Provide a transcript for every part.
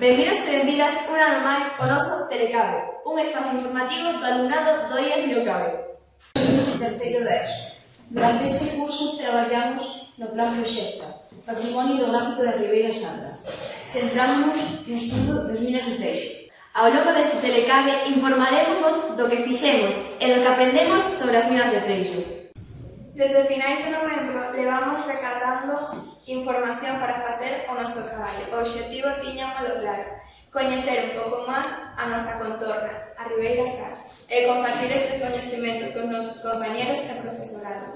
Benvidos e benvidas unha ano máis ao noso Telecabe, un espacio informativo do alumnado do IES Río Cabe. Terceiro de ESO. Durante este curso traballamos no plan Proxecta, Patrimonio Hidrográfico da Ribeira Sacra. Centrámonos no estudo das minas de Freixo. Ao longo deste Telecabe informaremos do que fixemos e do que aprendemos sobre as minas de Freixo. Desde finais de novembro levamos recadando información para facer o noso traballo. O obxectivo tiñámolo claro, coñecer un pouco máis a nosa contorna, a Ribeira Sacra, e compartir estes coñecementos con nosos compañeros e profesorado.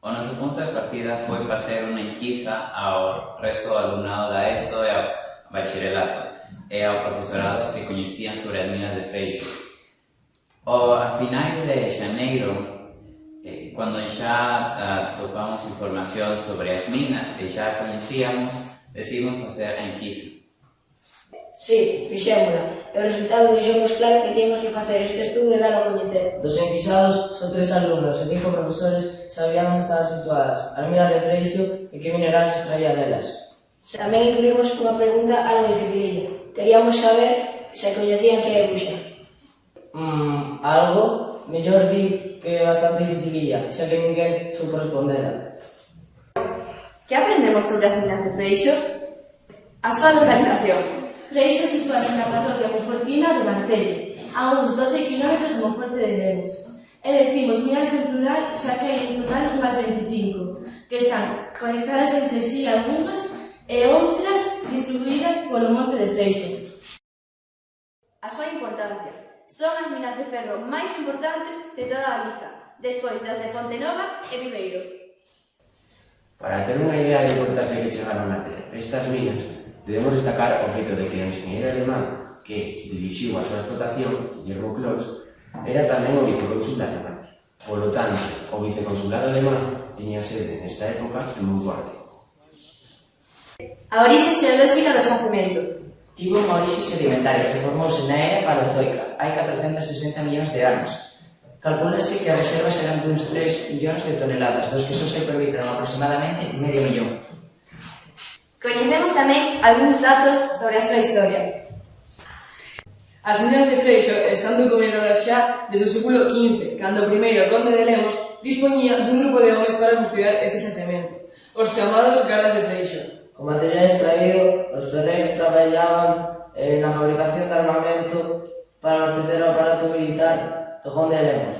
O noso punto de partida foi facer unha enquisa ao resto do alumnado da ESO e ao bacharelato e ao profesorado se coñecían sobre as minas de Freixo. A finais de xaneiro, cando xa topamos información sobre as minas e xa coñecíamos, decidimos facer a enquisa. Sí, fixémola, e o resultado deixounos claro que tínhamos que facer este estudo e dalo a coñecer. Dos enquisados, só 3 alumnos e 5 profesores sabían onde estaban situadas as minas de Freixo e que mineral se extraía delas. Tamén incluímos unha pregunta algo dificililla. Queríamos saber se coñecían que é buxa. Algo, mellor di que é bastante dificililla, xa que ninguén supo respondera. Que aprendemos sobre as minas de Freixo? A súa localización. Freixo sitúase na parroquia monfortina de Marcelle, a uns 12 km de Monforte de Lemos. E decimos minas en plural xa que hai en total unhas 25, que están conectadas entre sí algunhas e outras distribuídas polo monte de Freixo. A súa importancia. Son as minas de ferro máis importantes de toda Galiza, despois das de Pontenova e Viveiro. Para ter unha idea da importancia que chegaron a ter estas minas, debemos destacar o feito de que o enxeñeiro alemán que dirixiu a súa explotación, Guillermo Clos, era tamén o vicecónsul de Alemania. Polo tanto, o viceconsulado alemán tiña sede nesta época en Monforte. A orixe xeolóxica do xacemento. Tivo unha orixe sedimentaria que formouse na era Paleozoica, hai 460 millóns de anos. Calcúlase que as reservas eran duns 3 millóns de toneladas, dos que só se aproveitaron aproximadamente medio millón. Coñecemos tamén algúns datos sobre a súa historia. As minas de Freixo están documentadas xa desde o século XV, cando o primeiro conde de Lemos dispoñía dun grupo de homes para custodiar este xacemento, os chamados gardas de Freixo. Co material extraído, os ferreiros traballaban na fabricación de armamento para abastecer o aparato militar do conde de Lemos.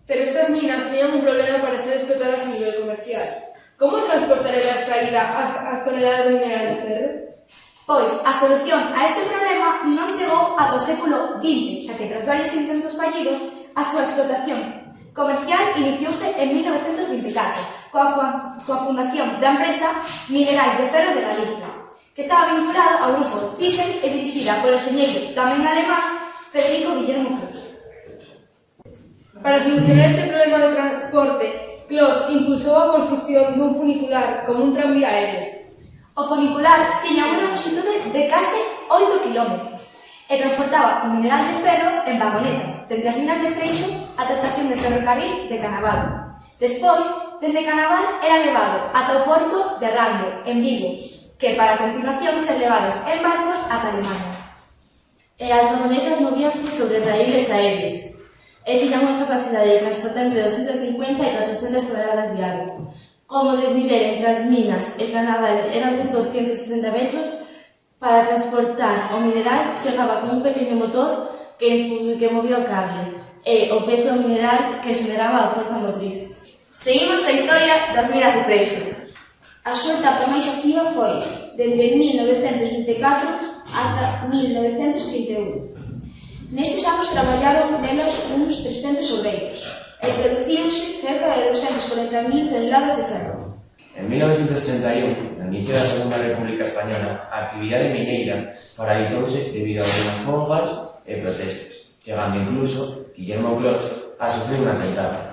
Pero estas minas teñan un problema para ser explotadas a nivel comercial. Como transportar a extraída as toneladas de mineral de ferro? Pois, a solución a este problema non chegou ata o século XX, xa que tras varios intentos fallidos, a súa explotación comercial iniciouse en 1924, coa fundación da empresa Minerais de Ferro de Galicia, que estaba vinculado ao grupo Thyssen e dirixida polo enxeñeiro tamén alemán Federico Guillermo Clos. Para solucionar este problema de transporte, Clos impulsou a construcción dun funicular como un tranvía aéreo. O funicular tiña unha longitude de case 8 km e transportaba o mineral de ferro en vagonetas, dende as minas de Freixo ata a estación de ferrocarril de Canaval. Despois, dende Canaval era levado ata o porto de Rande, en Vigo, que para a continuación ser levados en barcos ata Alemania. E as vagonetas movíanse sobre raíles aéreos e tiñan unha capacidade de transportar entre 250 e 400 toneladas diarias. Como o desnivel entre as minas e Canaval era de uns 260 metros, para transportar o mineral chegaba con un pequeno motor que movía o cable e o peso do mineral que xeneraba a forza motriz. Seguimos coa historia das minas de Freixo. A súa etapa máis activa foi desde 1924 ata 1931. Nestes anos traballaron menos uns 300 obreiros e producíanse cerca de 240.000 toneladas de ferro. En 1931, no inicio da Segunda República Española, a actividade mineira paralizouse debido a unhas folgas e protestas, chegando incluso Guillermo Clos a sufrir un atentado.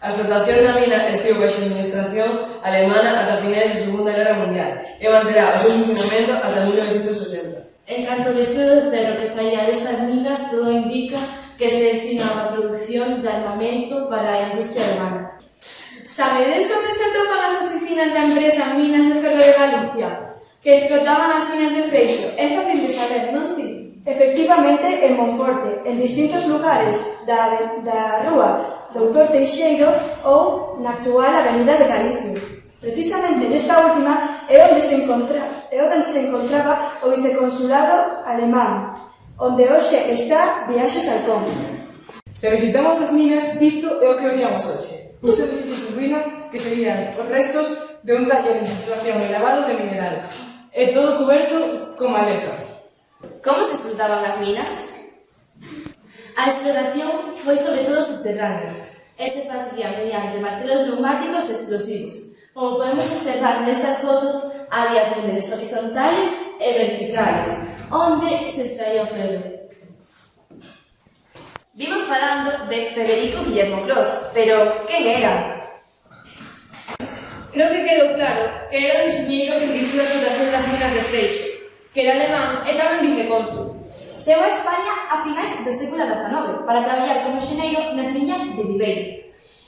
A explotación da mina estivo baixo administración alemana ata finais da Segunda Guerra Mundial e manterá o seu funcionamento ata 1960. En canto ao destino de ferro que saía destas minas, todo indica que se destinaba a produción de armamento para a industria alemana. Sabedes onde se atopan as oficinas da empresa Minas de Ferro de Galicia? Que explotaban as minas de Freixo. É fácil de saber, non si? Efectivamente, en Monforte, en distintos lugares da rúa Doutor Teixeiro ou na actual Avenida de Galicia. Precisamente nesta última é onde se encontraba o viceconsulado alemán, onde hoxe está Viaxes Alcón. Se visitamos as minas, isto é o que veríamos hoxe. Os edificios en ruína que serían os restos de un taller de extracción e lavado de mineral. E todo coberto con malezas. Como se explotaban as minas? A explotación foi sobre todo subterránea e se facía mediante martelos neumáticos explosivos. Como podemos observar nestas fotos, había túneles horizontales e verticales, onde se extraía o ferro. Vimos falando de Federico Guillermo Clos, pero quen era? Creo que quedou claro que era o enxeñeiro que dirixiu a explotación das minas de Freixo, que era alemán e tamén vicecónsul. Chegou a España a finais do século XIX para traballar como enxeñeiro nas miñas de Viveiro.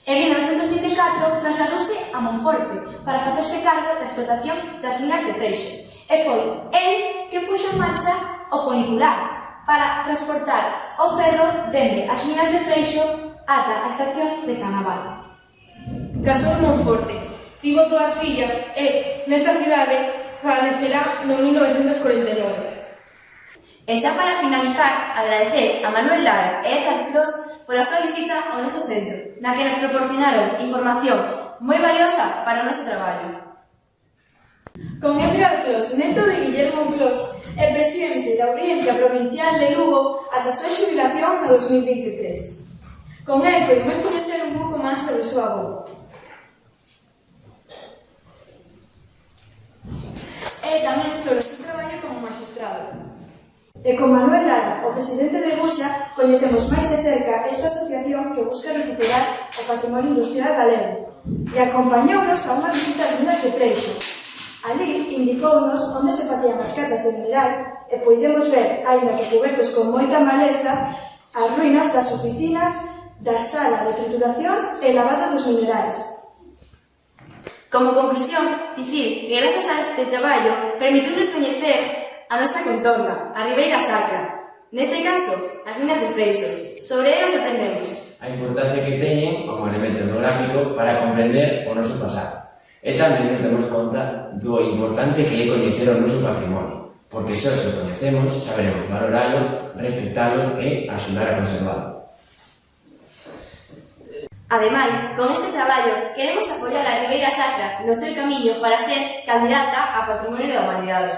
En 1924 trasladouse a Monforte para facerse cargo da explotación das minas de Freixo. E foi el que puxo en marcha o funicular para transportar o ferro dende as minas de Freixo ata a estación de Canaval. Casou en Monforte, tivo 2 fillas e, nesta cidade, falecerá no 1949. E xa para finalizar, agradecer a Manuel Lara e Ézar Clos pola súa visita ao noso centro, na que nos proporcionaron información moi valiosa para o noso traballo. Con Édgar Clos, neto de Guillermo Clos, e presidente da Audiencia Provincial de Lugo ata a súa xubilación no 2023. Con el podemos coñecer un pouco máis sobre o seu avó. E tamén sobre o seu traballo como magistrado. E con Manuel Lara, o presidente de Buxa, coñecemos máis de cerca esta asociación que busca recuperar o patrimonio industrial galego e acompañounos a unha visita ás minas de Freixo. Ali indicounos onde se facían as catas de mineral e podemos ver, aínda que cobertos con moita maleza, as ruínas das oficinas, da sala de trituracións e lavado dos minerais. Como conclusión, dicir que grazas a este traballo permitiunos coñecer a nosa contorna, a Ribeira Sacra. Neste caso, as minas de Freixo. Sobre elas aprendemos a importancia que teñen como elemento etnográfico para comprender o noso pasado. E tamén nos demos conta do importante que é coñecer o noso patrimonio, porque só se o coñecemos saberemos valoralo, respectalo e axudar a conservalo. Ademais, con este traballo, queremos apoiar a Ribeira Sacra no seu camiño para ser candidata a Patrimonio da Humanidade.